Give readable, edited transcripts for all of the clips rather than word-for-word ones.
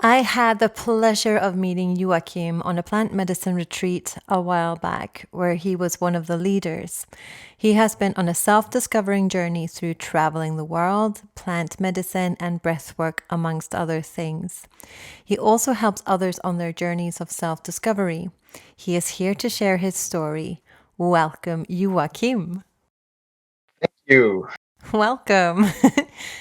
I had the pleasure of meeting Joakim on a plant medicine retreat a while back, where he was one of the leaders. He has been on a self discovering journey through traveling the world, plant medicine, and breathwork, amongst other things. He also helps others on their journeys of self discovery. He is here to share his story. Welcome, Joakim. You. Welcome.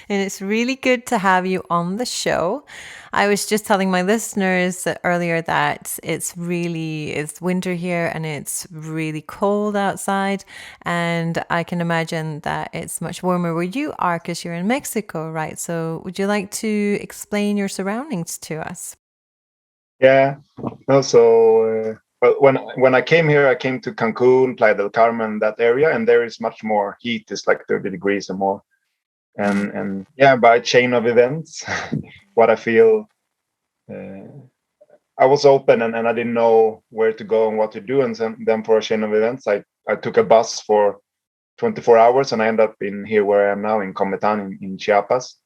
And it's really good to have you on the show. I was just telling my listeners earlier that it's winter here and it's really cold outside. And I can imagine that it's much warmer where you are because you're in Mexico, right? So would you like to explain your surroundings to us? Yeah. Also, well, when I came here, I came to Cancun, Playa del Carmen, that area, and there is much more heat. It's like 30 degrees or more. And yeah, by chain of events, what I feel, uh, I was open and I didn't know where to go and what to do. And then for a chain of events, I took a bus for 24 hours and I ended up in here where I am now in Cometan in Chiapas.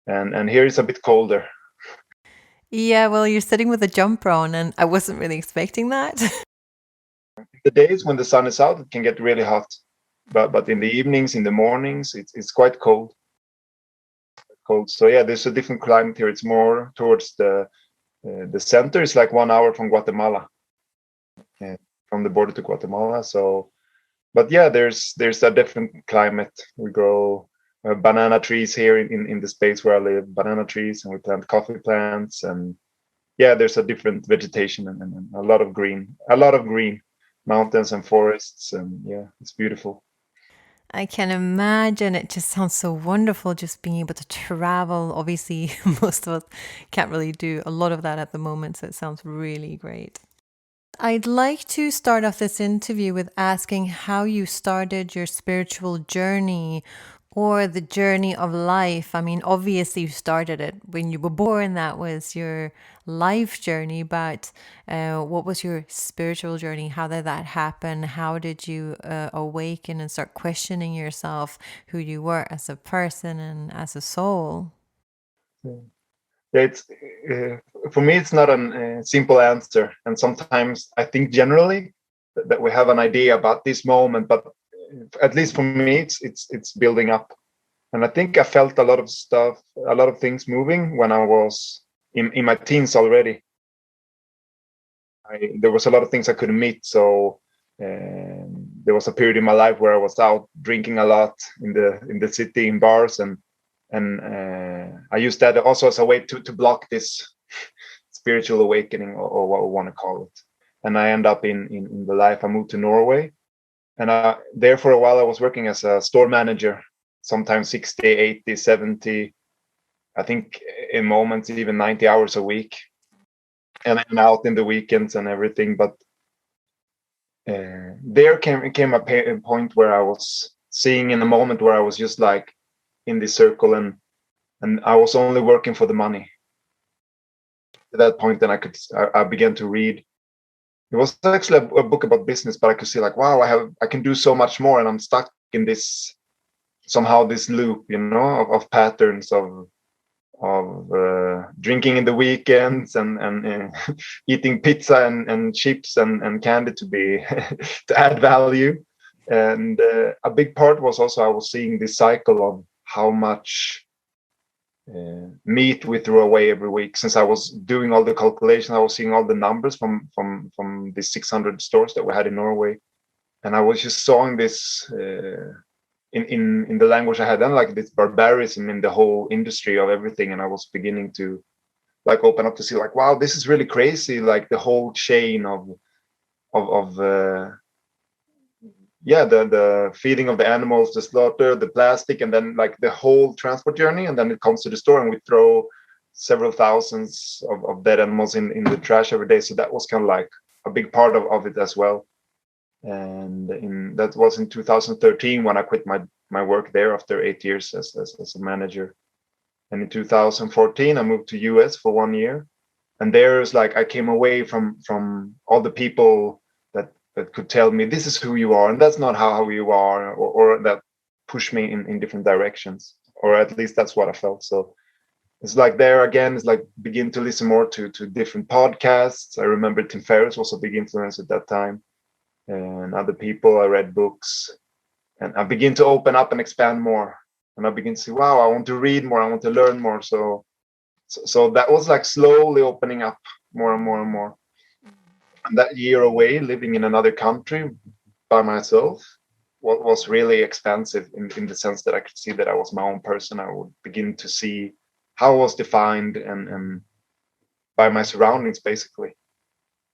And here it's a bit colder. Yeah, well, you're sitting with a jumper on, and I wasn't really expecting that. The days when the sun is out, it can get really hot. But in the evenings, in the mornings, it's quite cold. So yeah, there's a different climate here. It's more towards the center. It's like 1 hour from Guatemala, uh, from the border to Guatemala. So, but yeah, there's a different climate. We grow banana trees here in the space where I live, banana trees, and we plant coffee plants, and yeah, there's a different vegetation and a lot of green mountains and forests, and yeah, it's beautiful. I can imagine it just sounds so wonderful just being able to travel. Obviously, most of us can't really do a lot of that at the moment, so it sounds really great. I'd like to start off this interview with asking how you started your spiritual journey or the journey of life. I mean, obviously, you started it when you were born, that was your life journey, but what was your spiritual journey? How did that happen? How did you awaken and start questioning yourself, who you were as a person and as a soul? Yeah, it's for me, it's not a simple answer, and sometimes I think generally that we have an idea about this moment, but at least for me, it's building up, and I think I felt a lot of stuff, a lot of things moving when I was in my teens already. There was a lot of things I couldn't meet, so there was a period in my life where I was out drinking a lot in the city in bars, and I used that also as a way to block this spiritual awakening, or what we want to call it. And I end up in the life. I moved to Norway, and there for a while I was working as a store manager, sometimes 60, 80, 70, I think in moments even 90 hours a week, and I'm out in the weekends and everything. But there came a point where I was seeing in a moment where I was just like in this circle, and I was only working for the money. At that point, then I began to read. It was actually a book about business, but I could see like, wow, I can do so much more, and I'm stuck in this somehow this loop, of patterns of drinking in the weekends and eating pizza and chips and candy to be to add value. And a big part was also I was seeing this cycle of how much meat we threw away every week. Since I was doing all the calculations, I was seeing all the numbers from the 600 stores that we had in Norway, and I was just sawing this in the language I had then, like this barbarism in the whole industry of everything, and I was beginning to like open up to see like, wow, this is really crazy, like the whole chain of yeah, the feeding of the animals, the slaughter, the plastic, and then like the whole transport journey, and then it comes to the store and we throw several thousands of dead animals in the trash every day. So that was kind of like a big part of it as well. And that was in 2013 when I quit my work there after 8 years as a manager. And in 2014 I moved to US for 1 year, and there's like I came away from all the people that could tell me this is who you are and that's not how you are, or that push me in different directions, or at least that's what I felt. So it's like there again, it's like begin to listen more to different podcasts. I remember Tim Ferriss was a big influence at that time, and other people. I read books, and I begin to open up and expand more. And I begin to see, wow, I want to read more, I want to learn more. So that was like slowly opening up more and more and more. And that year away, living in another country by myself, what was really expansive in the sense that I could see that I was my own person. I would begin to see how I was defined and by my surroundings, basically.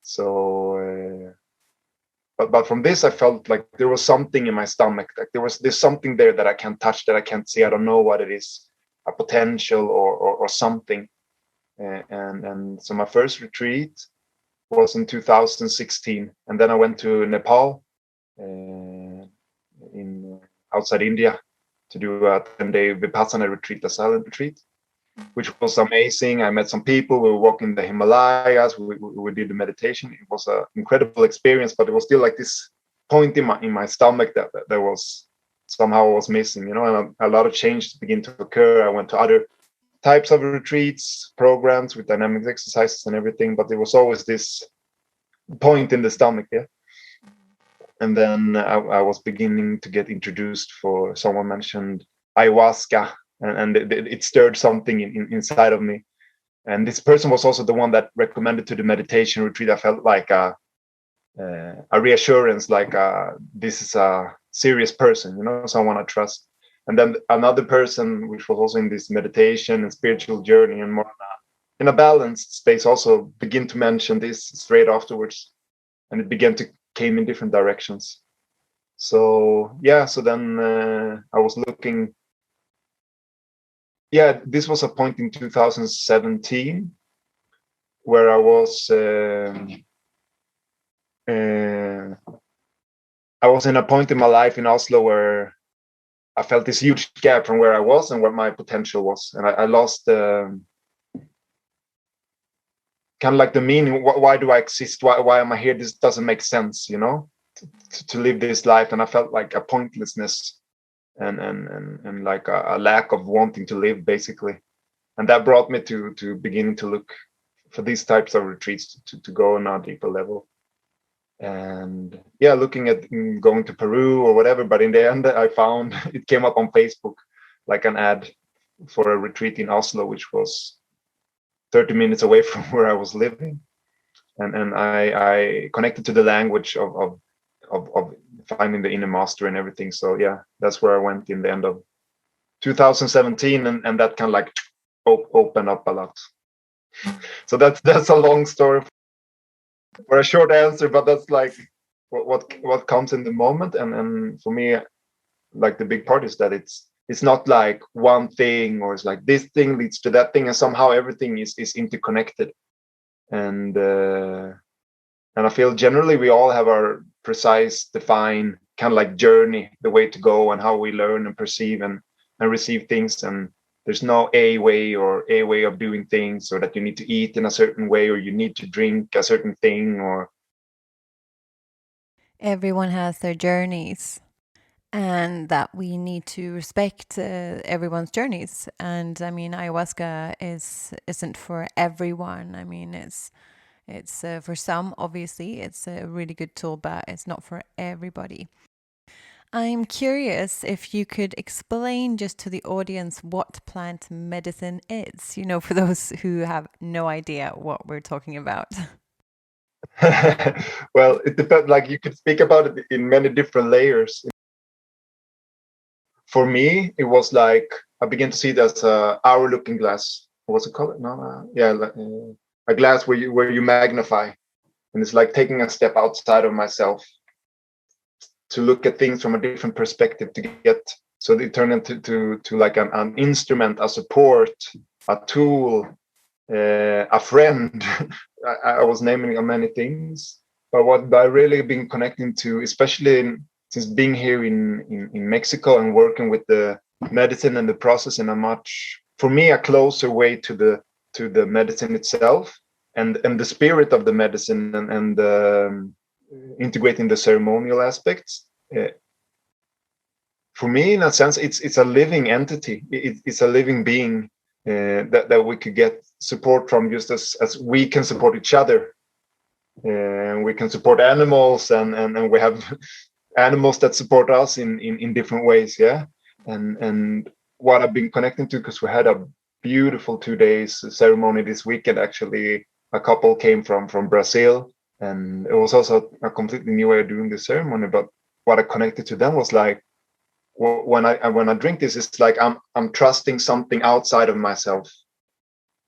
So, but from this, I felt like there was something in my stomach. Like there's something there that I can't touch, that I can't see. I don't know what it is, a potential or something. And so my first retreat was in 2016, and then I went to Nepal, in outside India, to do a 10-day Vipassana retreat, a silent retreat, which was amazing. I met some people. We were walking the Himalayas. We did the meditation. It was an incredible experience, but it was still like this point in my stomach that was somehow was missing, and a lot of changes began to occur. I went to other types of retreats, programs with dynamic exercises and everything, but there was always this point in the stomach, yeah. And then I was beginning to get introduced, for someone mentioned ayahuasca, and it stirred something inside of me. And this person was also the one that recommended to the meditation retreat. I felt like a reassurance, like this is a serious person, someone I trust. And then another person, which was also in this meditation and spiritual journey and more in a balanced space, also begin to mention this straight afterwards, and it began to came in different directions. So then I was looking. Yeah, this was a point in 2017 where I was in a point in my life in Oslo where I felt this huge gap from where I was and where my potential was, and I lost kind of like the meaning. Why do I exist? Why am I here? This doesn't make sense, to live this life. And I felt like a pointlessness and like a lack of wanting to live, basically. And that brought me to beginning to look for these types of retreats to go on a deeper level. And looking at going to Peru or whatever, but in the end I found it came up on Facebook like an ad for a retreat in Oslo, which was 30 minutes away from where I was living, and I connected to the language of finding the inner master and everything. So that's where I went in the end of 2017, and that kind of like opened up a lot. So that's a long story for a short answer, but that's like what comes in the moment. And for me, like the big part is that it's not like one thing, or it's like this thing leads to that thing, and somehow everything is interconnected. And I feel generally we all have our precise, defined kind of like journey, the way to go, and how we learn and perceive and receive things. And there's no a way of doing things, or that you need to eat in a certain way, or you need to drink a certain thing, or Everyone has their journeys, and that we need to respect everyone's journeys. And I mean, ayahuasca isn't for everyone. I mean, it's for some, obviously it's a really good tool, but it's not for everybody. I'm curious if you could explain just to the audience what plant medicine is, for those who have no idea what we're talking about. well, it depends. Like, you could speak about it in many different layers. For me, it was like I began to see it as a hour-looking glass. What's it called? A glass where you magnify, and it's like taking a step outside of myself to look at things from a different perspective, to get so they turn into like an instrument, a support, a tool, a friend. I was naming many things, but what I really been connecting to, especially since being here in Mexico and working with the medicine and the process in a much, for me, a closer way to the medicine itself, and the spirit of the medicine, and integrating the ceremonial aspects. For me, in a sense, it's a living entity. It's a living being, that we could get support from, just as we can support each other. And we can support animals, and we have animals that support us in different ways. Yeah. And what I've been connecting to, because we had a beautiful 2 days ceremony this weekend. Actually, a couple came from Brazil, and it was also a completely new way of doing the ceremony. But what I connected to them was like, when I drink this, it's like I'm trusting something outside of myself.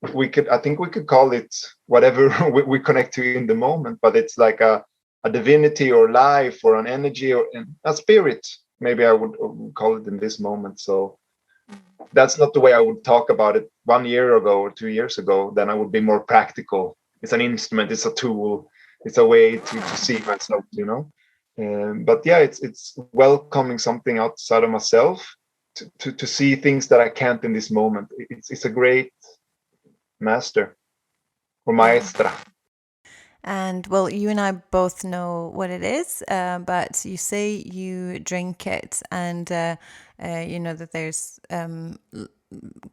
I think we could call it whatever we connect to in the moment, but it's like a divinity or life or an energy or a spirit. Maybe I would call it in this moment. So that's not the way I would talk about it 1 year ago or 2 years ago. Then I would be more practical. It's an instrument, it's a tool, it's a way to see myself, you know. But yeah, it's welcoming something outside of myself to see things that I can't in this moment. It's a great master or maestra. And well, you and I both know what it is, but you say you drink it, and you know that there's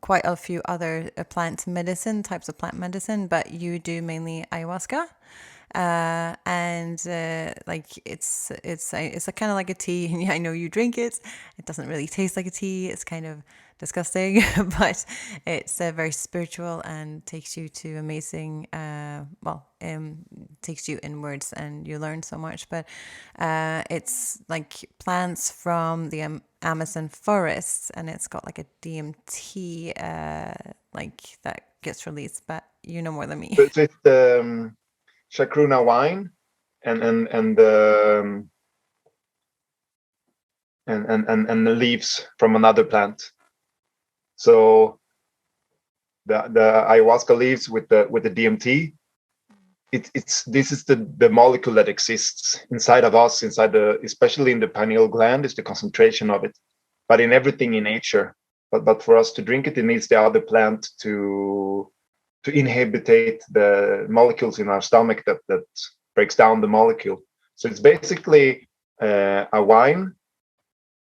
quite a few other types of plant medicine, but you do mainly ayahuasca. And like it's a kind of like a tea. Yeah, I know you drink it. It doesn't really taste like a tea. It's kind of disgusting, but it's very spiritual and takes you to amazing. Takes you inwards, and you learn so much. But it's like plants from the Amazon forests, and it's got like a DMT like that gets released. But you know more than me. It's Chacruna wine and the leaves from another plant. So the ayahuasca leaves with the DMT. This is the molecule that exists inside of us, especially in the pineal gland, is the concentration of it. But in everything in nature. But for us to drink it, it needs the other plant to inhibitate the molecules in our stomach that breaks down the molecule. So it's basically a wine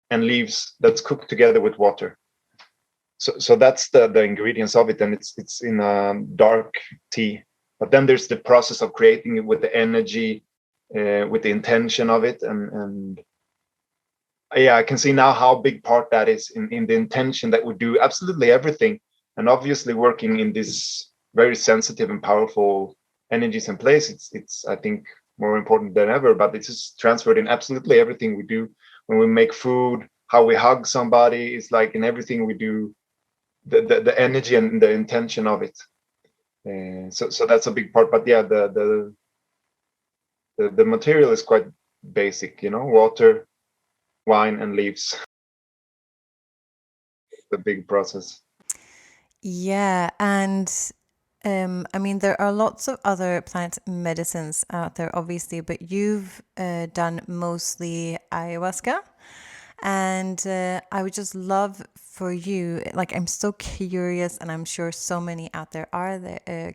and leaves that's cooked together with water. So that's the ingredients of it, and it's in a dark tea. But then there's the process of creating it with the energy, with the intention of it, and yeah, I can see now how big part that is in the intention that we do absolutely everything, and obviously working in this very sensitive and powerful energies and place. It's I think more important than ever, but it's just transferred in absolutely everything we do. When we make food, how we hug somebody, is like in everything we do, the energy and the intention of it. So that's a big part. But yeah, the material is quite basic, you know, water, wine, and leaves. The big process. Yeah, and I mean, there are lots of other plant medicines out there, obviously, but you've done mostly ayahuasca. And I would just love for you, like, I'm so curious, and I'm sure so many out there are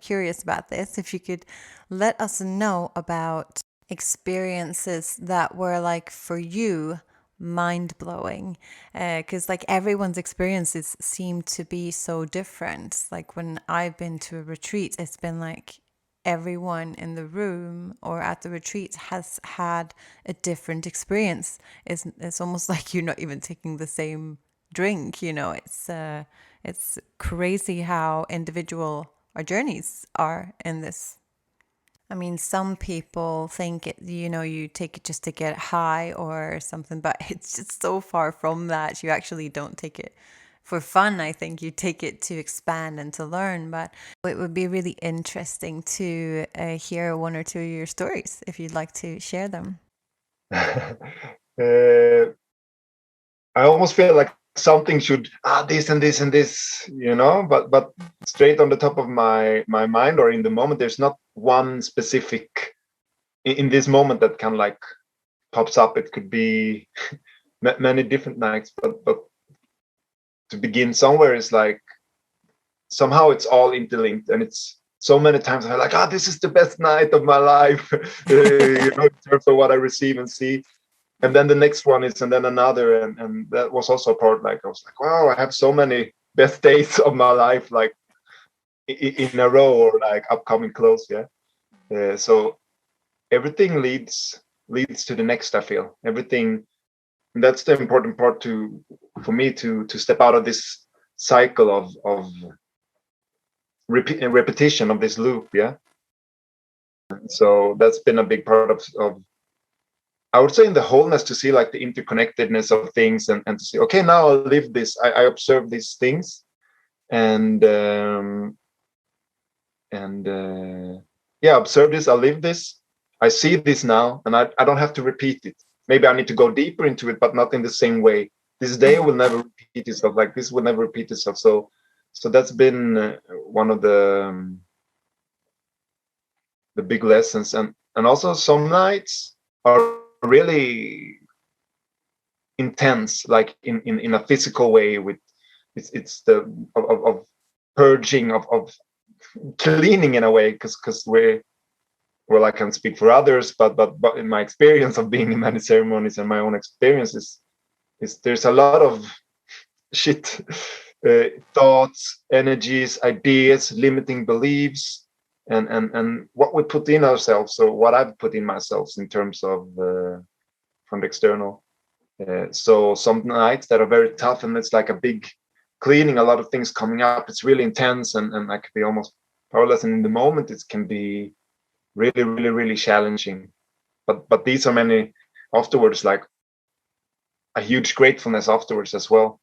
curious about this. If you could let us know about experiences that were like for you mind blowing, because like everyone's experiences seem to be so different. Like when I've been to a retreat, it's been like everyone in the room or at the retreat has had a different experience. It's almost like you're not even taking the same drink, you know. It's crazy how individual our journeys are in this. I mean, some people think you take it just to get high or something, but it's just so far from that. You actually don't take it for fun. I think you take it to expand and to learn. But it would be really interesting to hear one or two of your stories if you'd like to share them. I almost feel like something should this and this and this, you know, but straight on the top of my mind or in the moment, there's not one specific in this moment that kind of like pops up. It could be many different nights, but to begin somewhere is like somehow it's all interlinked, and it's so many times I'm like, this is the best night of my life, you know, in terms of what I receive and see. And then the next one is, and then another, and that was also a part. Like I was like, wow, I have so many best days of my life, like in a row or like upcoming close. Yeah. So everything leads to the next. I feel everything. And that's the important part for me to step out of this cycle of repetition of this loop. Yeah. So that's been a big part of I would say in the wholeness, to see like the interconnectedness of things, and to see, okay, now I'll live this. I observe these things, and yeah, observe this. I'll live this. I see this now, and I don't have to repeat it. Maybe I need to go deeper into it, but not in the same way. This day will never repeat itself. Like this will never repeat itself. So that's been one of the big lessons, and also some nights are really intense, like in a physical way. With it's the of purging, of cleaning in a way, because well, I can't speak for others, but in my experience of being in many ceremonies and my own experiences, is there's a lot of shit, thoughts, energies, ideas, limiting beliefs, and what we put in ourselves. So what I've put in myself in terms of from the external. So some nights that are very tough, and it's like a big cleaning, a lot of things coming up. It's really intense, and I could be almost powerless. And in the moment, it can be really, really, really challenging. But these are many afterwards, like a huge gratefulness afterwards as well.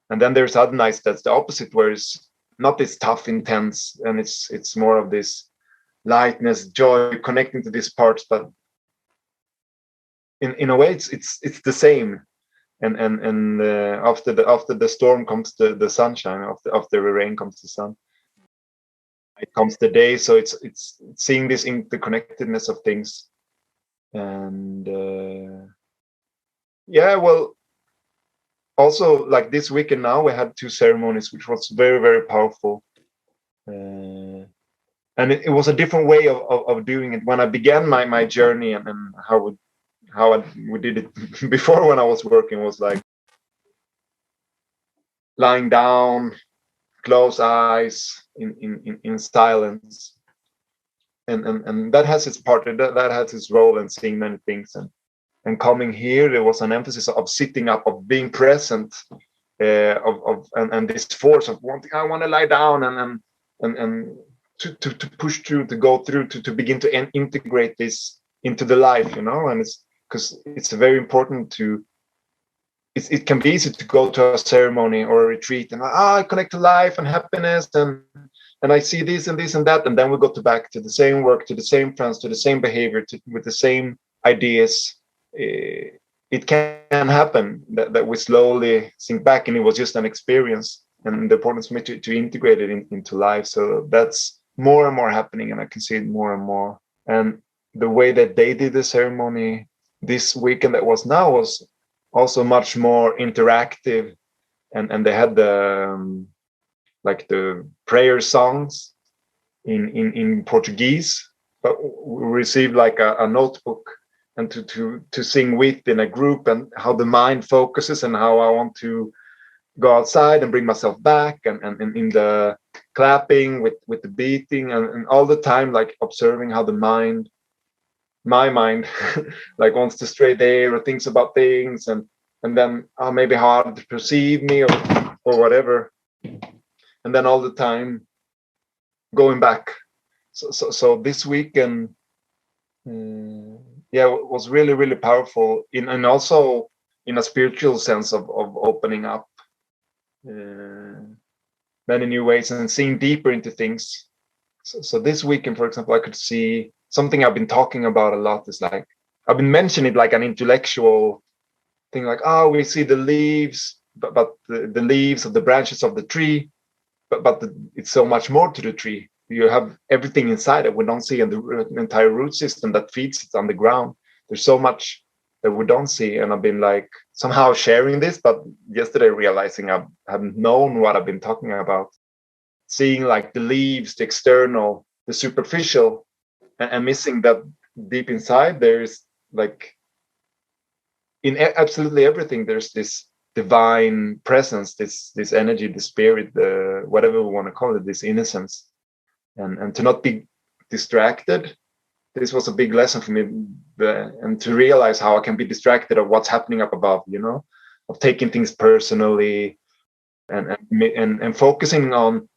And then there's other nights that's the opposite, where it's not this tough, intense, and it's more of this lightness, joy, connecting to these parts. But in a way, it's the same. And after the storm comes the sunshine. After the rain comes the sun. It comes the day. So it's seeing this interconnectedness of things. And yeah, well, also like this weekend now we had 2 ceremonies, which was very, very powerful. And it was a different way of doing it. When I began my journey, and we did it before, when I was working, was like lying down, close eyes, in silence, and that has its part. That has its role in seeing many things. And coming here, there was an emphasis of sitting up, of being present, and this force of wanting. I want to lie down, and to push through, to go through, to begin to integrate this into the life, and it's because it's very important to. It can be easy to go to a ceremony or a retreat and I connect to life and happiness, and I see this and this and that, and then we go back to the same work, to the same friends, to the same behavior, with the same ideas. It can happen that we slowly sink back, and it was just an experience, and the importance for me to integrate it into life. So that's more and more happening, and I can see it more and more. And the way that they did the ceremony this weekend that was now was also much more interactive, and they had the like the prayer songs in Portuguese, but we received like a notebook, and to sing with in a group, and how the mind focuses, and how I want to go outside and bring myself back, and in the clapping with the beating, and all the time like observing how my mind like wants to stray there, or thinks about things, and then maybe hard to perceive me, or whatever, and then all the time going back. So this weekend, yeah, it was really, really powerful, and also in a spiritual sense of opening up many new ways and seeing deeper into things. So this weekend, for example, I could see something I've been talking about a lot. Is like I've been mentioning it like an intellectual thing, like we see the leaves, but the leaves of the branches of the tree, but it's so much more to the tree. You have everything inside that we don't see, and the entire root system that feeds it on the ground. There's so much that we don't see, and I've been like somehow sharing this, but yesterday realizing I haven't known what I've been talking about. Seeing like the leaves, the external, the superficial, and missing that deep inside. There's like in absolutely everything. There's this divine presence, this energy, the spirit, the whatever we want to call it, this innocence, and to not be distracted. This was a big lesson for me, and to realize how I can be distracted of what's happening up above, of taking things personally, and focusing on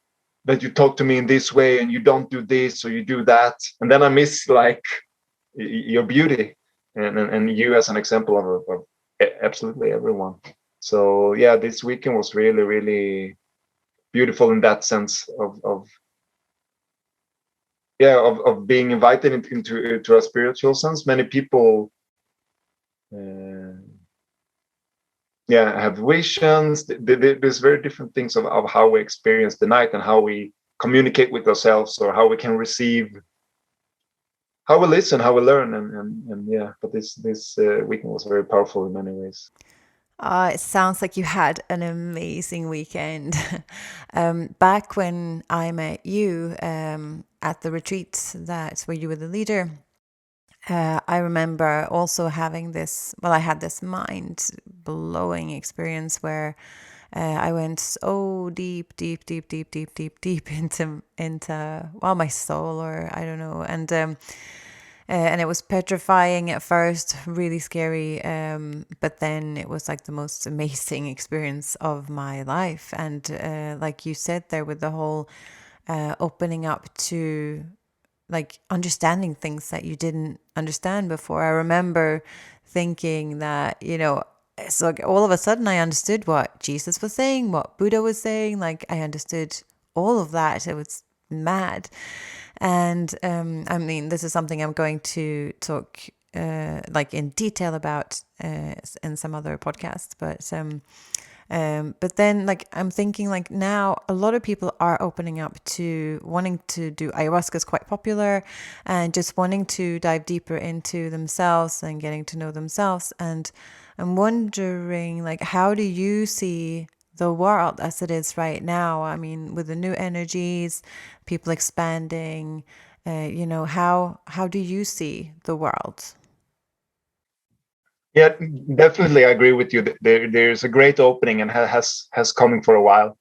that you talk to me in this way and you don't do this or you do that, and then I miss like your beauty, and you as an example of absolutely everyone. So yeah, this weekend was really, really beautiful in that sense of being invited into a spiritual sense. Many people have visions. There's very different things of how we experience the night and how we communicate with ourselves, or how we can receive, how we listen, how we learn, and yeah. But this weekend was very powerful in many ways. It sounds like you had an amazing weekend. Back when I met you at the retreat, that's where you were the leader, I remember also having this, well, I had this mind-blowing experience where I went so deep into well, my soul, or I don't know, and it was petrifying at first, really scary, but then it was like the most amazing experience of my life. And like you said there, with the whole opening up to like understanding things that you didn't understand before. I remember thinking that, it's like all of a sudden I understood what Jesus was saying, what Buddha was saying. Like I understood all of that. It was mad. And I mean, this is something I'm going to talk like in detail about in some other podcasts. But then, like, I'm thinking, like, now a lot of people are opening up to wanting to do ayahuasca is quite popular, and just wanting to dive deeper into themselves and getting to know themselves. And I'm wondering, like, how do you see the world as it is right now? I mean, with the new energies, people expanding, how do you see the world? Yeah, definitely, I agree with you. There's a great opening, and has coming for a while.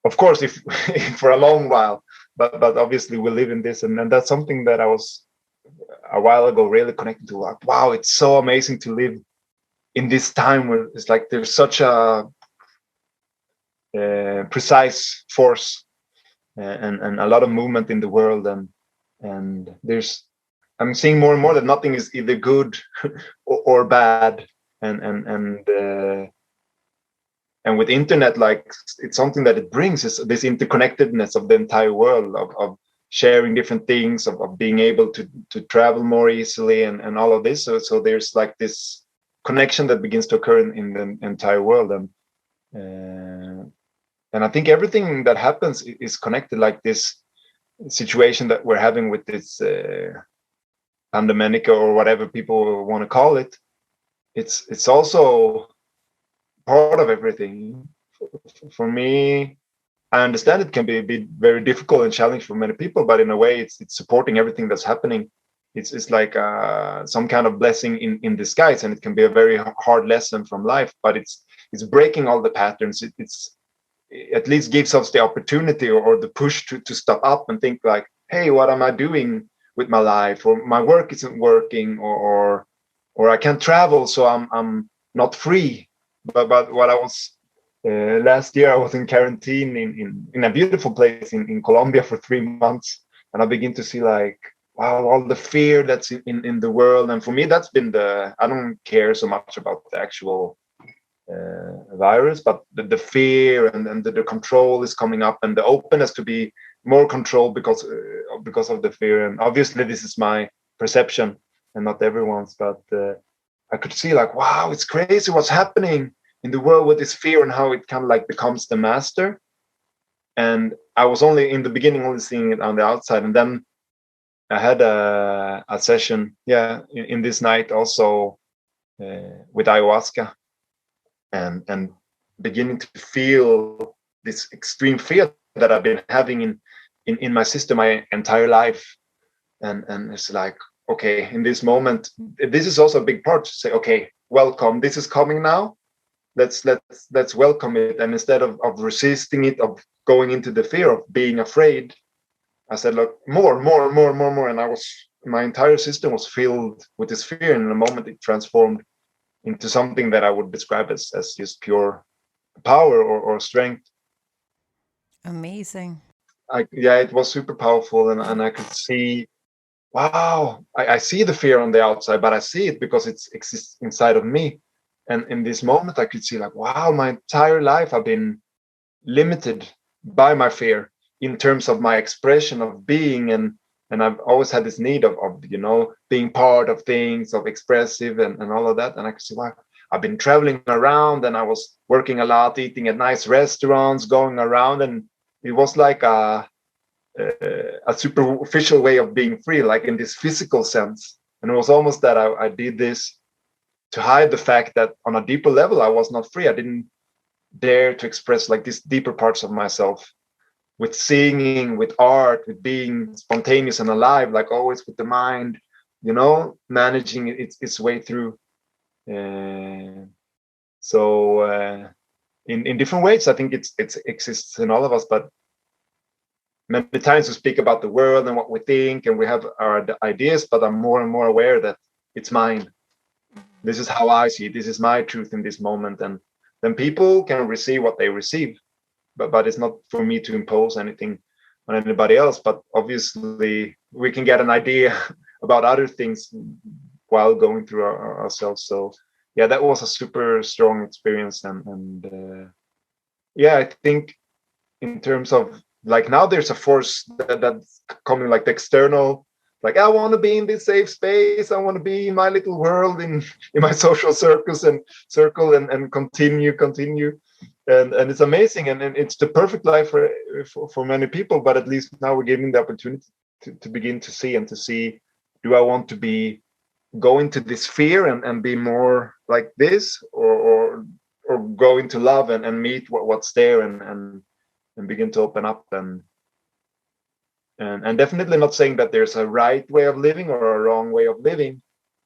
Of course, if for a long while, but obviously we live in this, and that's something that I was a while ago really connected to. Like, wow, it's so amazing to live in this time where it's like there's such a precise force, and a lot of movement in the world, and I'm seeing more and more that nothing is either good or bad, and with internet, like, it's something that it brings is this interconnectedness of the entire world, of sharing different things, of being able to travel more easily, and all of this. So there's like this connection that begins to occur in the entire world, and I think everything that happens is connected, like this situation that we're having with this pandemic, or whatever people want to call it. It's also part of everything. For me, I understand it can be very difficult and challenging for many people, but in a way, it's supporting everything that's happening. It's like some kind of blessing in disguise, and it can be a very hard lesson from life. But it's breaking all the patterns. It's at least gives us the opportunity, or the push to stop up and think like, hey, what am I doing with my life? Or my work isn't working, or I can't travel, so I'm not free. But what I was last year, I was in quarantine in a beautiful place in Colombia for 3 months, and I begin to see like, wow, all the fear that's in the world. And for me, that's been I don't care so much about the actual virus, but the fear and the control is coming up, and the openness to be more controlled because of the fear. And obviously this is my perception and not everyone's, but I could see like, wow, it's crazy what's happening in the world with this fear, and how it kind of like becomes the master. And I was only in the beginning only seeing it on the outside, and then I had a session in this night also with ayahuasca, and beginning to feel this extreme fear that I've been having in my system my entire life. And it's like, okay, in this moment, this is also a big part to say, okay, welcome, this is coming now, let's welcome it. And instead of resisting it, of going into the fear of being afraid, I said, look, more. And my entire system was filled with this fear. And in a moment, it transformed into something that I would describe as just pure power or strength. Amazing. Yeah, it was super powerful. And I could see, wow, I see the fear on the outside, but I see it because it exists inside of me. And in this moment, I could see like, wow, my entire life I've been limited by my fear in terms of my expression of being, and I've always had this need of being part of things, of expressive and all of that. And I could see why I've been traveling around, and I was working a lot, eating at nice restaurants, going around, and it was like a superficial way of being free, like in this physical sense. And it was almost that I did this to hide the fact that on a deeper level I was not free. I didn't dare to express like these deeper parts of myself, with singing, with art, with being spontaneous and alive, like always with the mind, managing its way through. Uh, so in different ways, I think it exists in all of us. But many times we speak about the world and what we think, and we have our ideas, but I'm more and more aware that it's mine. This is how I see it. This is my truth in this moment. And then people can receive what they receive, but it's not for me to impose anything on anybody else. But obviously we can get an idea about other things while going through ourselves. So yeah, that was a super strong experience. And yeah, I think in terms of like, now there's a force that's coming, like the external, like I want to be in this safe space, I want to be in my little world, in my social circles and circle, and continue. And it's amazing, and it's the perfect life for many people. But at least now we're giving the opportunity to begin to see, and to see, do I want to be go into this fear and be more like this, or go into love and meet what's there, and begin to open up, and definitely not saying that there's a right way of living or a wrong way of living,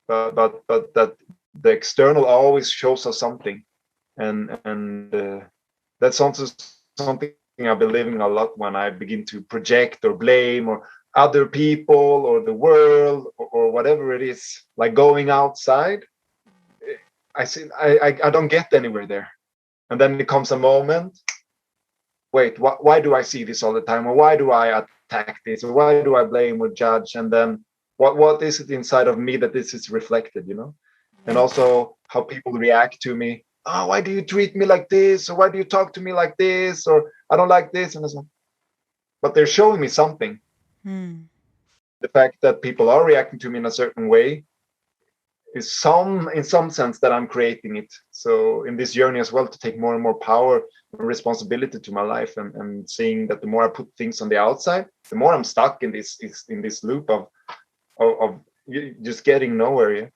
but that the external always shows us something. And that's also something I've been living a lot, when I begin to project or blame or other people or the world, or whatever it is, like going outside. I see I don't get anywhere there. And then it comes a moment, wait, why do I see this all the time? Or why do I attack this? Or why do I blame or judge? And then what is it inside of me that this is reflected? And also how people react to me. Oh, why do you treat me like this? Or why do you talk to me like this? Or I don't like this. And so, but they're showing me something. The fact that people are reacting to me in a certain way is in some sense that I'm creating it. So in this journey as well, to take more and more power and responsibility to my life, and seeing that the more I put things on the outside, the more I'm stuck in this loop of just getting nowhere. Yeah.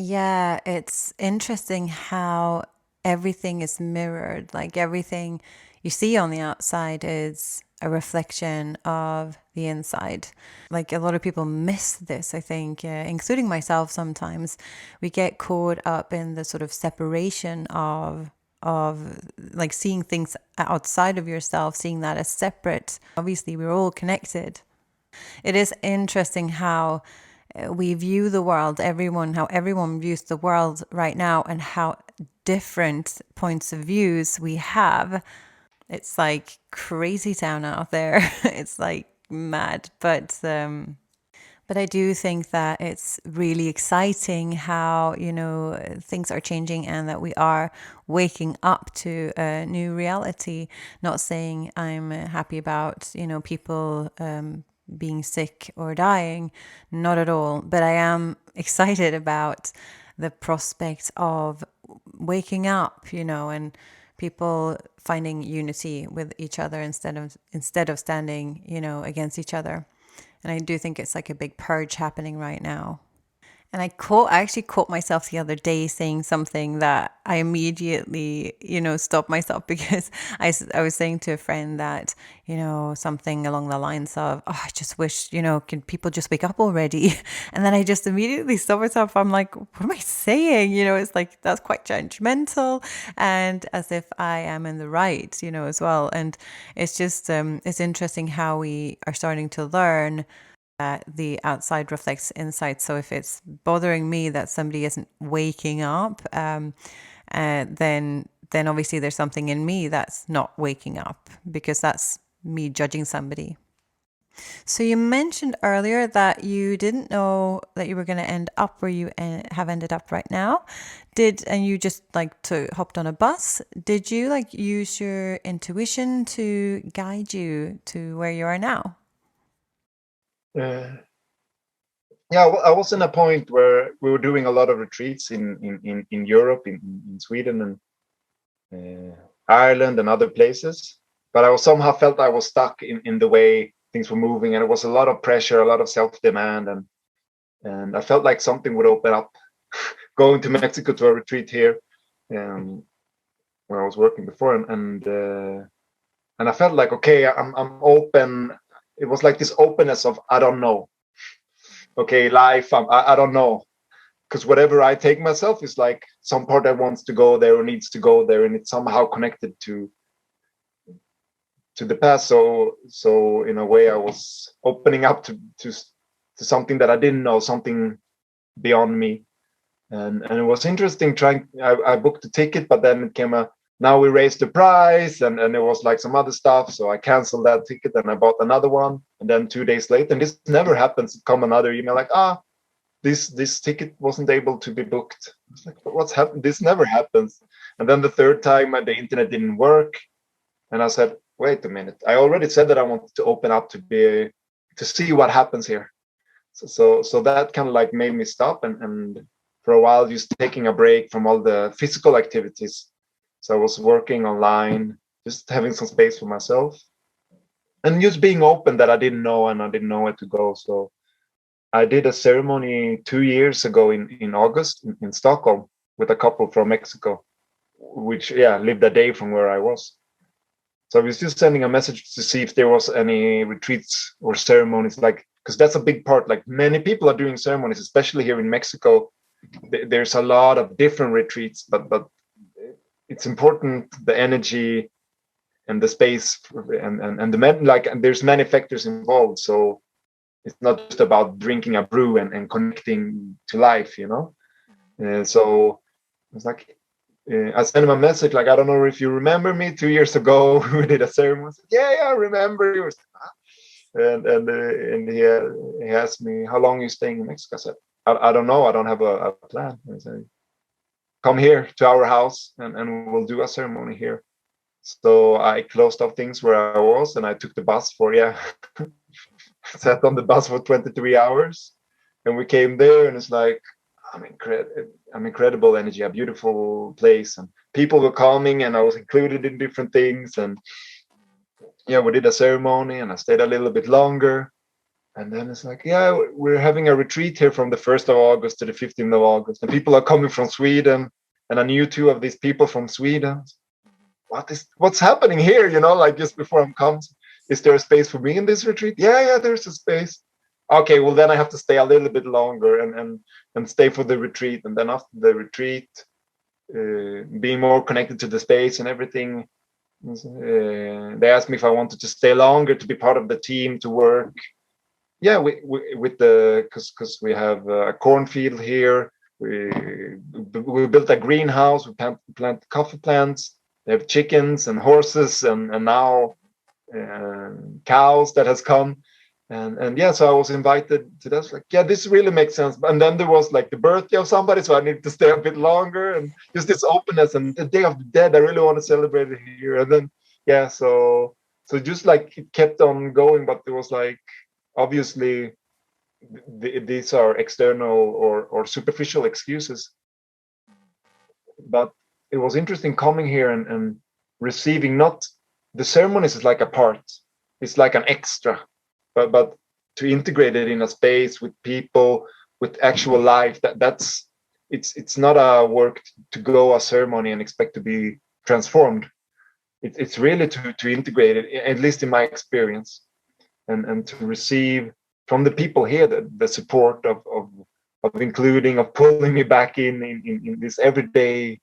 Yeah, it's interesting how everything is mirrored. Like everything you see on the outside is a reflection of the inside. Like a lot of people miss this, I think, including myself sometimes. We get caught up in the sort of separation of like seeing things outside of yourself, seeing that as separate. Obviously, we're all connected. It is interesting how we view the world, how everyone views the world right now, and how different points of views we have. It's like crazy town out there. It's like mad, but I do think that it's really exciting how, things are changing, and that we are waking up to a new reality. Not saying I'm happy about, people being sick or dying, not at all. But I am excited about the prospect of waking up, and people finding unity with each other instead of standing, against each other. And I do think it's like a big purge happening right now. And I actually caught myself the other day saying something that I immediately, stopped myself because I was saying to a friend that, something along the lines of, oh, I just wish, can people just wake up already? And then I just immediately stopped myself. I'm like, what am I saying? It's like, that's quite judgmental, and as if I am in the right, as well. And it's just, it's interesting how we are starting to learn the outside reflects inside. So if it's bothering me that somebody isn't waking up, then obviously there's something in me that's not waking up, because that's me judging somebody. So you mentioned earlier that you didn't know that you were going to end up where you have ended up right now. And you just hopped on a bus. Did you use your intuition to guide you to where you are now? Uh, yeah, I was in a point where we were doing a lot of retreats in Europe, in Sweden and Ireland and other places. But I was somehow felt I was stuck in the way things were moving, and it was a lot of pressure, a lot of self-demand, and I felt like something would open up. Going to Mexico to a retreat here, where I was working before, and I felt like, okay, I'm open. It was like this openness of, I don't know. Okay, life, I don't know, because whatever I take myself is like some part that wants to go there or needs to go there, and it's somehow connected to the past. So in a way, I was opening up to something that I didn't know, something beyond me, and it was interesting. I booked a ticket, but then it came now we raised the price, and it was like some other stuff, so I canceled that ticket and I bought another one, and then 2 days later, and this never happens, come another email like, this ticket wasn't able to be booked. I was like, what's happened? This never happens. And then the third time, the internet didn't work, and I said, wait a minute, I already said that I wanted to open up to see what happens here. So that kind of like made me stop, and for a while just taking a break from all the physical activities. So I was working online, just having some space for myself, and just being open that I didn't know, and I didn't know where to go. So I did a ceremony 2 years ago in August in Stockholm with a couple from Mexico, which lived a day from where I was. So I was just sending a message to see if there was any retreats or ceremonies, because that's a big part. Like, many people are doing ceremonies, especially here in Mexico. There's a lot of different retreats, but it's important, the energy and the space, and the and there's many factors involved. So it's not just about drinking a brew and connecting to life. So it's like, I sent him a message like, I don't know if you remember me 2 years ago. We did a ceremony. Said, yeah, I remember you. And he asked me, how long are you staying in Mexico? I said, I don't know. I don't have a plan. I said, come here to our house and we'll do a ceremony here. So I closed off things where I was, and I took the bus for sat on the bus for 23 hours, and we came there, and it's like, incredible energy, a beautiful place, and people were coming, and I was included in different things, and we did a ceremony, and I stayed a little bit longer, and then it's like, we're having a retreat here from the 1st of August to the 15th of August, and people are coming from Sweden, and I knew 2 of these people from Sweden. What's happening here? Like, just before I'm coming, is there a space for me in this retreat? Yeah, there's a space. Okay, well then I have to stay a little bit longer and stay for the retreat. And then after the retreat, being more connected to the space and everything, they asked me if I wanted to stay longer to be part of the team to work. Yeah, because we have a cornfield here. We built a greenhouse. We plant coffee plants. They have chickens and horses and now cows that has come, and so I was invited to that. Like, this really makes sense. And then there was like the birthday of somebody, so I needed to stay a bit longer, and just this openness, and the Day of the Dead, I really want to celebrate it here. And then so just like it kept on going, but there was like, obviously these are external or superficial excuses, but it was interesting coming here and receiving, not the ceremonies is like a part, it's like an extra, but to integrate it in a space with people with actual life. That's it's not a work to go a ceremony and expect to be transformed. It's really to integrate it, at least in my experience, and to receive from the people here the support of including, of pulling me back in this everyday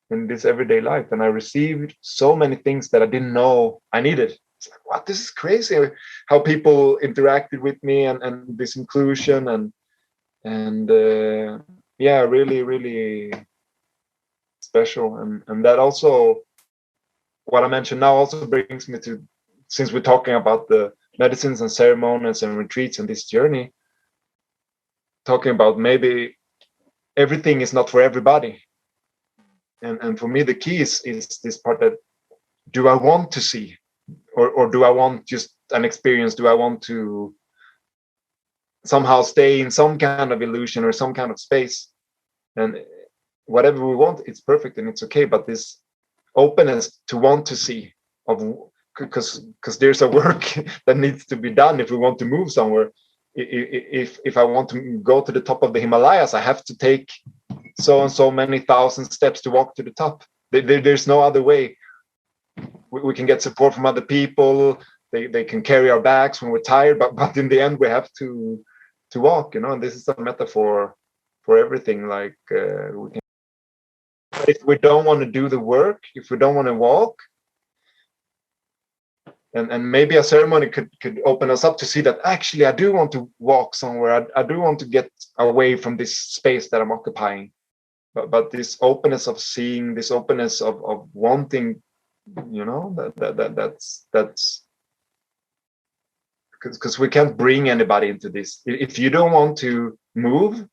life. And I received so many things that I didn't know I needed. It's like, what, this is crazy how people interacted with me, and this inclusion, and yeah, really, really special. And that also, what I mentioned now also brings me to, since we're talking about the medicines and ceremonies and retreats and this journey, talking about maybe everything is not for everybody. And for me, the key is this part that, do I want to see, or do I want just an experience? Do I want to somehow stay in some kind of illusion or some kind of space? And whatever we want, it's perfect and it's okay. But this openness to want to see, of because there's a work that needs to be done if we want to move somewhere. If I want to go to the top of the Himalayas, I have to take so and so many thousand steps to walk to the top. There's no other way. We can get support from other people. They can carry our bags when we're tired, but in the end we have to walk, and this is a metaphor for everything. Like if we don't want to do the work, if we don't want to walk, and maybe a ceremony could open us up to see that actually I do want to walk somewhere. I do want to get away from this space that I'm occupying. But this openness of seeing, this openness of wanting, that's because we can't bring anybody into this. If you don't want to move,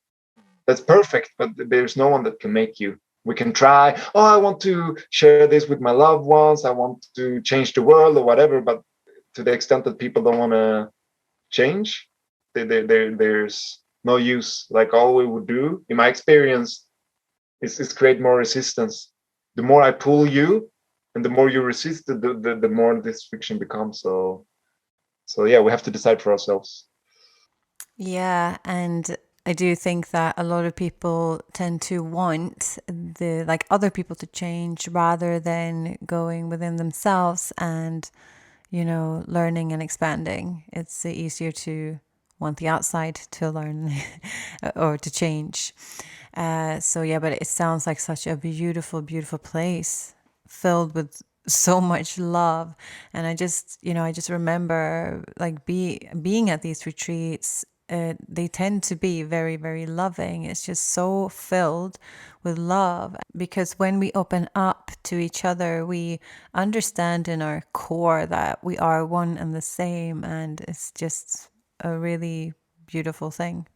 that's perfect, but there's no one that can make you. We can try, I want to share this with my loved ones, I want to change the world or whatever, but to the extent that people don't want to change, there's no use. Like, all we would do, in my experience, is create more resistance. The more I pull you and the more you resist, the more this friction becomes. So yeah, we have to decide for ourselves. Yeah, and I do think that a lot of people tend to want other people to change rather than going within themselves and, learning and expanding. It's easier to want the outside to learn or to change. So yeah, but it sounds like such a beautiful, beautiful place filled with so much love. And I just remember like being at these retreats. They tend to be very, very loving. It's just so filled with love, because when we open up to each other, we understand in our core that we are one and the same, and it's just a really beautiful thing.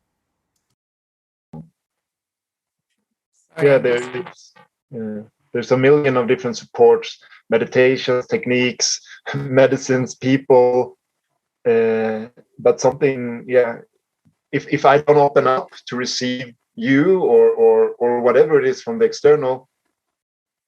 Yeah, there's a million of different supports, meditations, techniques, medicines, people, but something, yeah, if I don't open up to receive you or whatever it is from the external,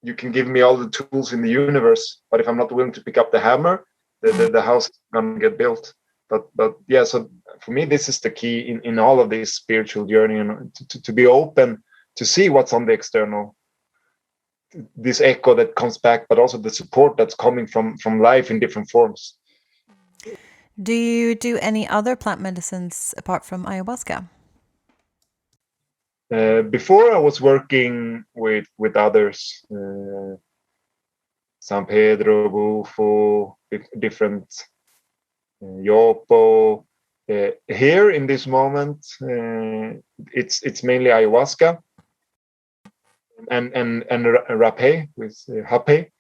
you can give me all the tools in the universe, but if I'm not willing to pick up the hammer, the house is gonna get built. But yeah, so for me, this is the key in all of this spiritual journey, and to be open to see what's on the external, this echo that comes back, but also the support that's coming from life in different forms. Do you do any other plant medicines apart from ayahuasca? Before I was working with others, San Pedro, Bufo, different Yopo. Here in this moment, it's mainly ayahuasca and rapé with hape,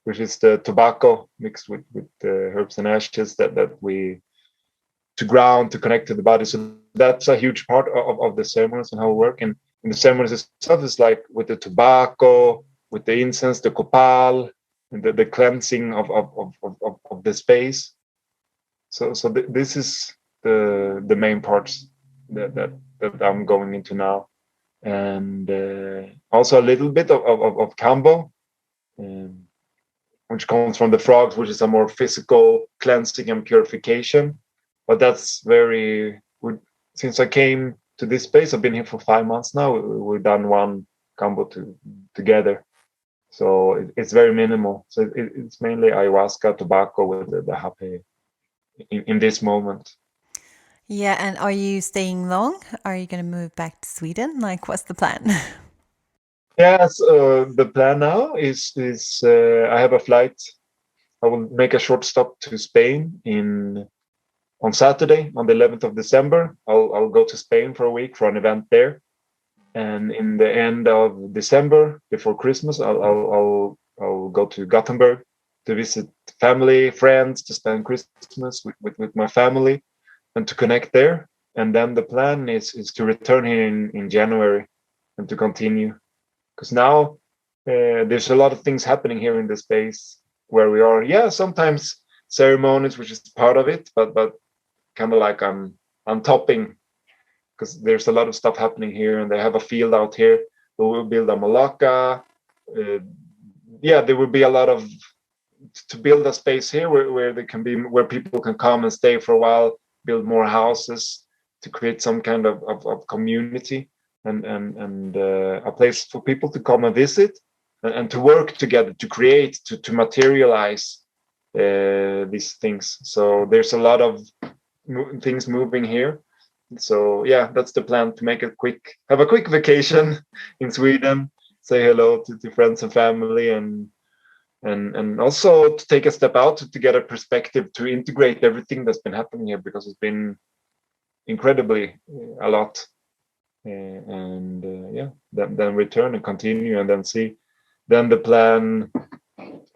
which is the tobacco mixed with herbs and ashes that we to ground, to connect to the body. So that's a huge part of the ceremonies and how we work. And in the ceremonies itself is like with the tobacco, with the incense, the copal, and the cleansing of the space. So this is the main parts that I'm going into now. And also a little bit of Kambo, which comes from the frogs, which is a more physical cleansing and purification. But that's very, since I came to this space. I've been here for 5 months now. We've done one combo together, so it's very minimal. So it's mainly ayahuasca, tobacco with the hape in this moment. Yeah, and are you staying long? Are you going to move back to Sweden? Like, what's the plan? Yes, the plan now is I have a flight. I will make a short stop to Spain on Saturday, on the 11th of December. I'll go to Spain for a week for an event there, and in the end of December, before Christmas, I'll go to Gothenburg to visit family, friends, to spend Christmas with my family, and to connect there. And then the plan is to return here in January and to continue, because now there's a lot of things happening here in the space where we are. Yeah, sometimes ceremonies, which is part of it, but kind of like I'm topping, because there's a lot of stuff happening here, and they have a field out here. We will build a malaka. Yeah, there will be a lot of to build a space here where they can be, where people can come and stay for a while, build more houses to create some kind of community and a place for people to come and visit and to work together, to create, to materialize these things. So there's a lot of things moving here. So yeah, that's the plan, to have a quick vacation in Sweden, say hello to friends and family, and also to take a step out to get a perspective, to integrate everything that's been happening here, because it's been incredibly a lot. Yeah, then return and continue, and then see. Then the plan,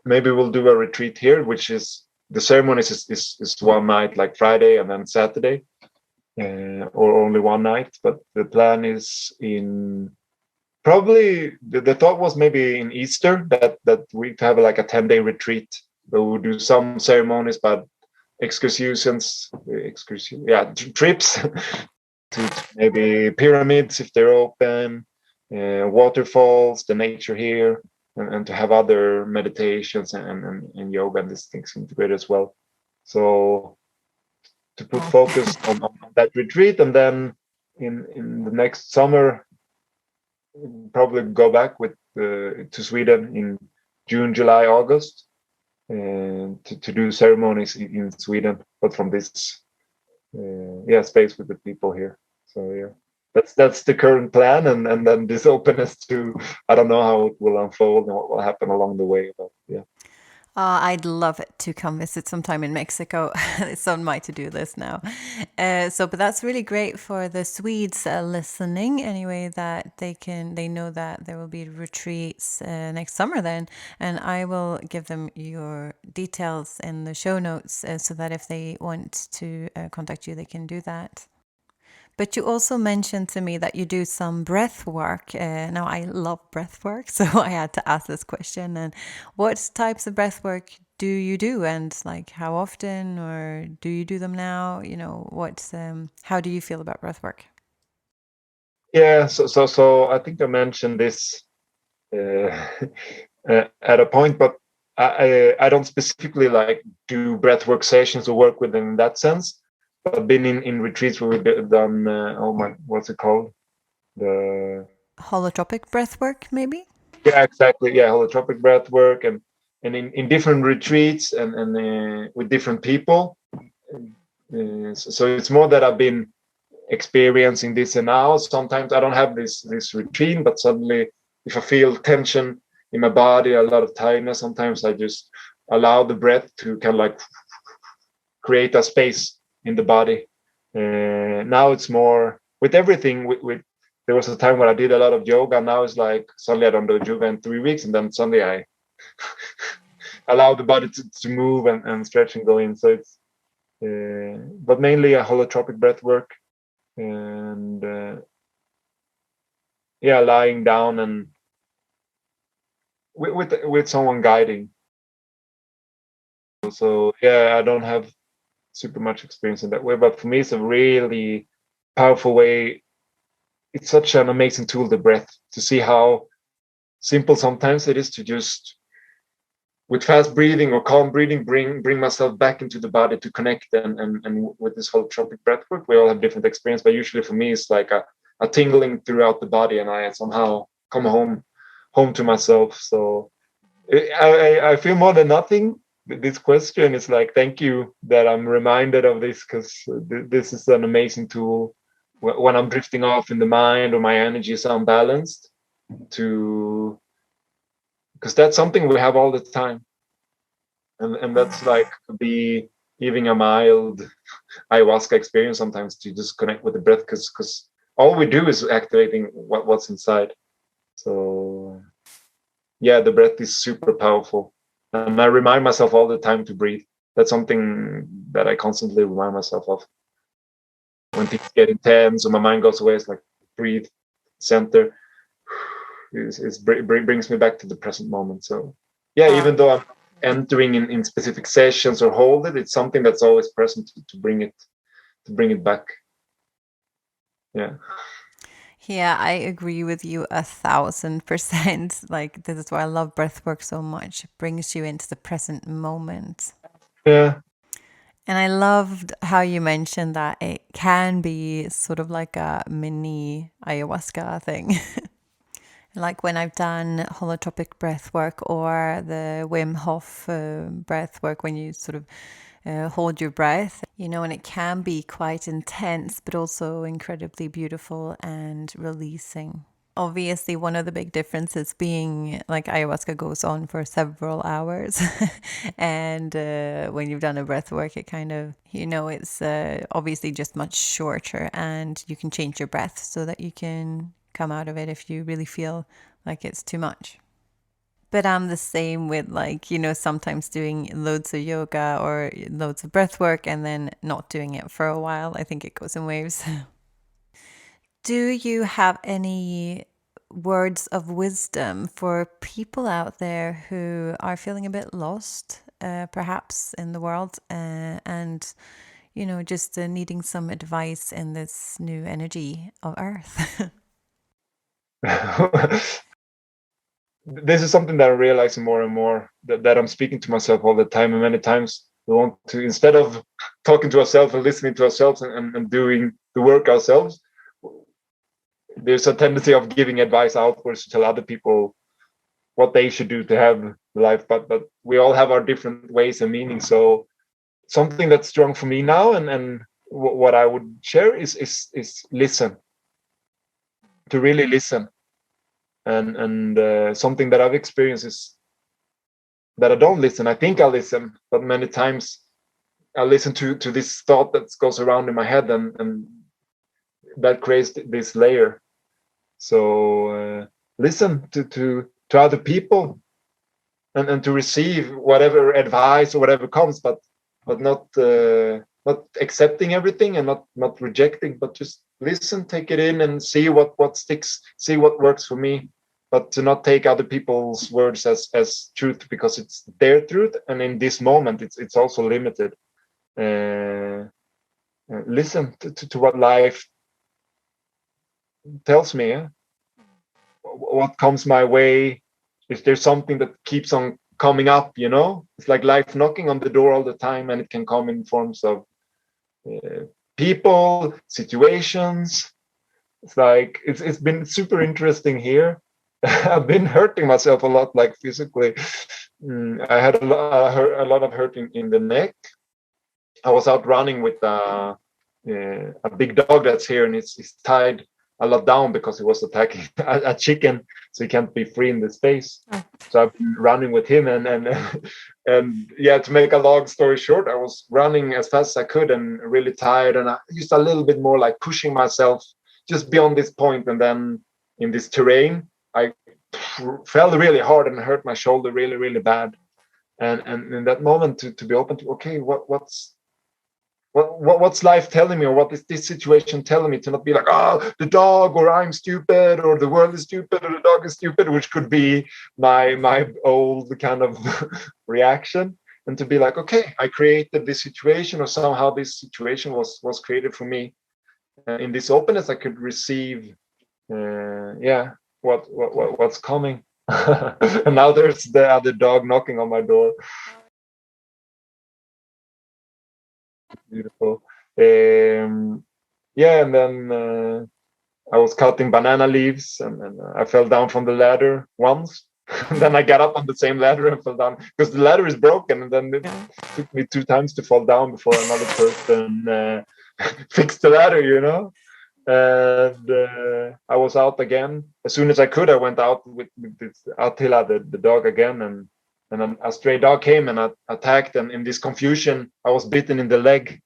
maybe we'll do a retreat here, which is the ceremony is one night, like Friday and then Saturday, or only one night. But the plan is in probably the thought was maybe in Easter that we have like a 10-day retreat where we'll do some ceremonies, but trips to maybe pyramids if they're open, waterfalls, the nature here, and to have other meditations and yoga and these things integrated as well. So to put focus on that retreat, and then in the next summer, probably go back to Sweden in June, July, August, and to do ceremonies in Sweden, but from this space with the people here. So yeah, that's the current plan, and then this openness to, I don't know how it will unfold and what will happen along the way, but yeah. I'd love it to come visit sometime in Mexico. It's on my to-do list now. But that's really great for the Swedes listening. Anyway, that they know that there will be retreats next summer then, and I will give them your details in the show notes so that if they want to contact you, they can do that. But you also mentioned to me that you do some breath work. Now, I love breath work, so I had to ask this question. And what types of breath work do you do? And like, how often, or do you do them now? You know, how do you feel about breath work? Yeah, so I think I mentioned this at a point, but I don't specifically like do breathwork sessions or work with them in that sense. I've been in retreats where we've done what's it called? The holotropic breath work, maybe? Yeah, exactly. Yeah, holotropic breath work, and in different retreats and with different people. So it's more that I've been experiencing this, and now sometimes I don't have this routine, but suddenly if I feel tension in my body, a lot of tiredness, sometimes I just allow the breath to kind of like create a space in the body. Now it's more with everything. With there was a time where I did a lot of yoga. Now it's like suddenly I don't do yoga in 3 weeks, and then suddenly I allow the body to move and stretch and go in. So it's but mainly a holotropic breath work, and lying down and with someone guiding. So I don't have super much experience in that way, but for me it's a really powerful way. It's such an amazing tool, the breath, to see how simple sometimes it is to just with fast breathing or calm breathing, bring myself back into the body to connect. And with this holotropic breath work, we all have different experience, but usually for me it's like a tingling throughout the body, and I somehow come home to myself. So I feel more than nothing. This question is like, thank you that I'm reminded of this, because this is an amazing tool when I'm drifting off in the mind or my energy is unbalanced, to because that's something we have all the time, and that's like be even a mild ayahuasca experience sometimes, to just connect with the breath, because all we do is activating what's inside. So yeah, the breath is super powerful, and I remind myself all the time to breathe. That's something that I constantly remind myself of when things get intense or my mind goes away. It's like, breathe, center. Brings me back to the present moment. So yeah, even though I'm entering in specific sessions or hold it, it's something that's always present to bring it back. Yeah. Yeah, I agree with you 1,000%. Like, this is why I love breathwork so much. It brings you into the present moment. Yeah. And I loved how you mentioned that it can be sort of like a mini ayahuasca thing. Like when I've done holotropic breath work or the Wim Hof breath work, when you sort of hold your breath, and it can be quite intense, but also incredibly beautiful and releasing. Obviously, one of the big differences being like ayahuasca goes on for several hours. And when you've done a breath work, it kind of, it's obviously just much shorter, and you can change your breath so that you can come out of it if you really feel like it's too much. But I'm the same with sometimes doing loads of yoga or loads of breath work and then not doing it for a while. I think it goes in waves. Do you have any words of wisdom for people out there who are feeling a bit lost, perhaps in the world, and just needing some advice in this new energy of Earth? This is something that I'm realizing more and more, that I'm speaking to myself all the time, and many times we want to, instead of talking to ourselves and listening to ourselves and doing the work ourselves, there's a tendency of giving advice outwards to tell other people what they should do to have life, but we all have our different ways and meanings. So something that's strong for me now, and what I would share is listen, to really listen. And something that I've experienced is that I don't listen. I think I listen, but many times I listen to this thought that goes around in my head, and that creates this layer. So listen to other people, and to receive whatever advice or whatever comes, but not accepting everything, and not rejecting, but just listen, take it in, and see what sticks, see what works for me, but to not take other people's words as truth, because it's their truth, and in this moment it's also limited. Listen to what life tells me. What comes my way, if there's something that keeps on coming up, it's like life knocking on the door all the time, and it can come in forms of people, situations. It's like it's been super interesting here. I've been hurting myself a lot, like physically. I had a lot of hurt in the neck. I was out running with a big dog that's here, and it's tied a lot down because he was attacking a chicken, so he can't be free in the space. So I've been running with him, and yeah, to make a long story short, I was running as fast as I could and really tired, and I used a little bit more like pushing myself just beyond this point, and then in this terrain I fell really hard and hurt my shoulder really, really bad. And in that moment, to be open to, okay, what's life telling me, or what is this situation telling me, to not be like, oh, the dog, or I'm stupid, or the world is stupid, or the dog is stupid, which could be my old kind of reaction, and to be like, okay, I created this situation, or somehow this situation was created for me. In this openness I could receive what's coming. And now there's the other dog knocking on my door. Beautiful. Yeah, and then I was cutting banana leaves, and I fell down from the ladder once. And then I got up on the same ladder and fell down because the ladder is broken. And then it took me 2 times to fall down before another person fixed the ladder, And I was out again as soon as I could. I went out with this Attila, the dog, again, and a stray dog came and attacked. And in this confusion, I was bitten in the leg.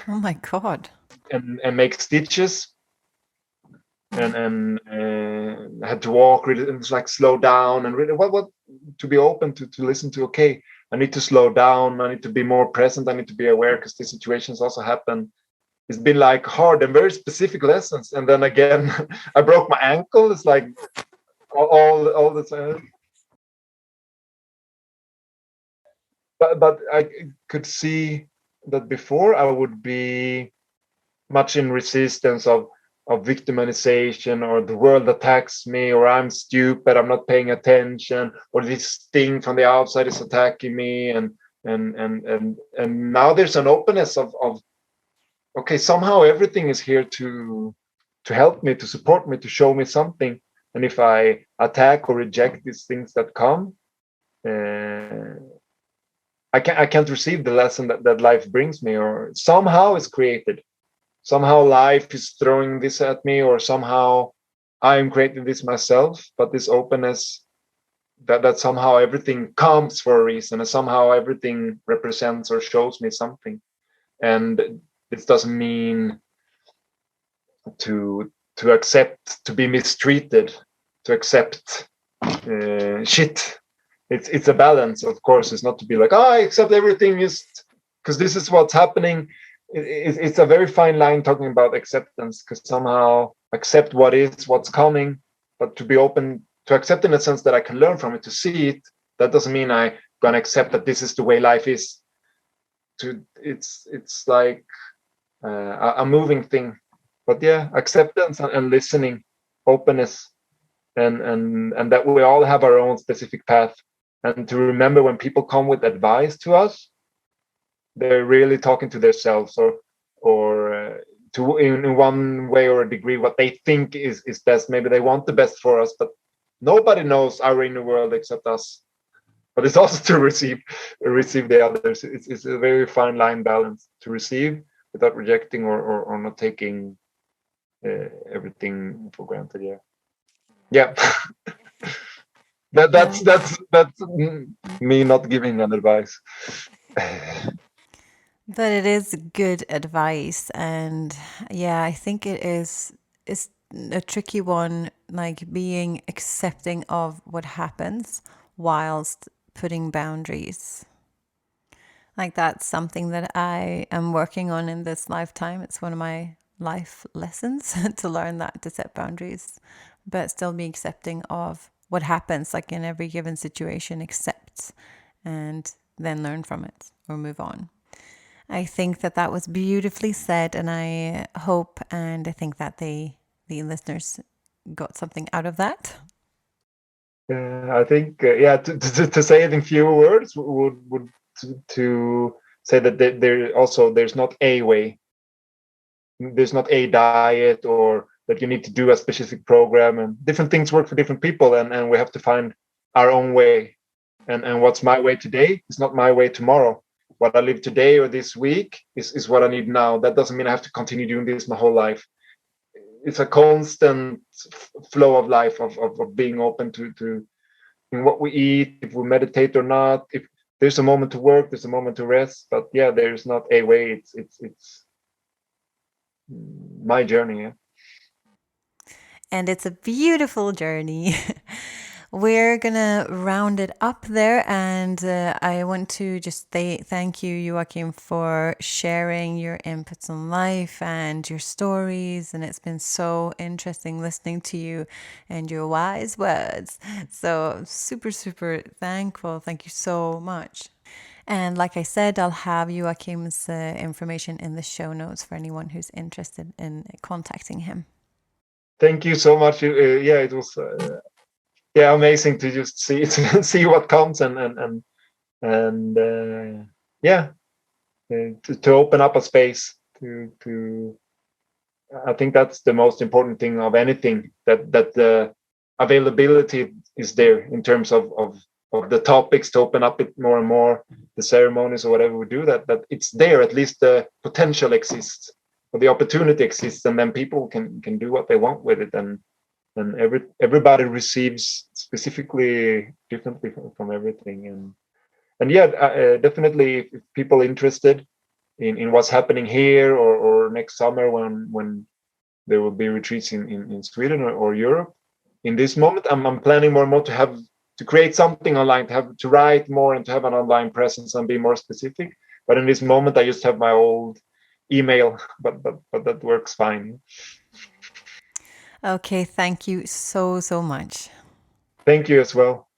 Oh my God. And make stitches. And had to walk really, and it's like slow down and really what to be open to listen to. Okay, I need to slow down. I need to be more present. I need to be aware because these situations also happen. It's been like hard and very specific lessons. And then again, I broke my ankle. It's like all the time. But I could see that before I would be much in resistance of victimization, or the world attacks me, or I'm stupid, I'm not paying attention, or this thing from the outside is attacking me, and now there's an openness of okay, somehow everything is here to help me, to support me, to show me something. And if I attack or reject these things that come, I can't receive the lesson that life brings me, or somehow it's created. Somehow life is throwing this at me, or somehow I'm creating this myself. But this openness, that somehow everything comes for a reason, and somehow everything represents or shows me something. And this doesn't mean to accept to be mistreated, to accept shit. It's a balance, of course. It's not to be like, I accept everything, is because this is what's happening. It's a very fine line talking about acceptance, because somehow accept what is, what's coming, but to be open to accept in a sense that I can learn from it, to see it. That doesn't mean I'm gonna accept that this is the way life is. It's like a moving thing. But yeah, acceptance and listening, openness, and that we all have our own specific path. And to remember, when people come with advice to us, they're really talking to themselves, or to in one way or a degree what they think is best. Maybe they want the best for us, but nobody knows our inner world except us. But it's also to receive the others. It's a very fine line balance to receive without rejecting, or not taking everything for granted. Yeah. That's me not giving an advice. But it is good advice, and yeah, I think it's a tricky one, like being accepting of what happens whilst putting boundaries. Like that's something that I am working on in this lifetime. It's one of my life lessons to learn that, to set boundaries, but still be accepting of what happens, like in every given situation, accept and then learn from it or move on. I think that was beautifully said, and I hope and I think that the listeners got something out of that. I think to say it in few words would to say that there's not a way, there's not a diet, or that you need to do a specific program, and different things work for different people, and we have to find our own way. And what's my way today is not my way tomorrow. What I live today or this week is what I need now. That doesn't mean I have to continue doing this my whole life. It's a constant flow of life, of being open to in what we eat, if we meditate or not. If there's a moment to work, there's a moment to rest. But yeah, there's not a way. It's my journey. Yeah. And it's a beautiful journey. We're gonna round it up there, and I want to just say thank you, Joakim, for sharing your inputs on life and your stories. And it's been so interesting listening to you and your wise words. So super, super thankful. Thank you so much. And like I said, I'll have Joakim's information in the show notes for anyone who's interested in contacting him. Thank you so much. Yeah, it was yeah, amazing to just see see what comes and yeah, to open up a space to I think that's the most important thing of anything, that the availability is there in terms of the topics, to open up it more and more, the ceremonies or whatever we do, that it's there, at least the potential exists or the opportunity exists, and then people can do what they want with it, and everybody receives specifically differently from everything. And yeah, definitely, if people interested in what's happening here, or next summer when there will be retreats in Sweden or Europe. In this moment, I'm planning more and more to create something online, to write more and to have an online presence and be more specific. But in this moment, I just have my old email, but that works fine. Okay, thank you so much. Thank you as well.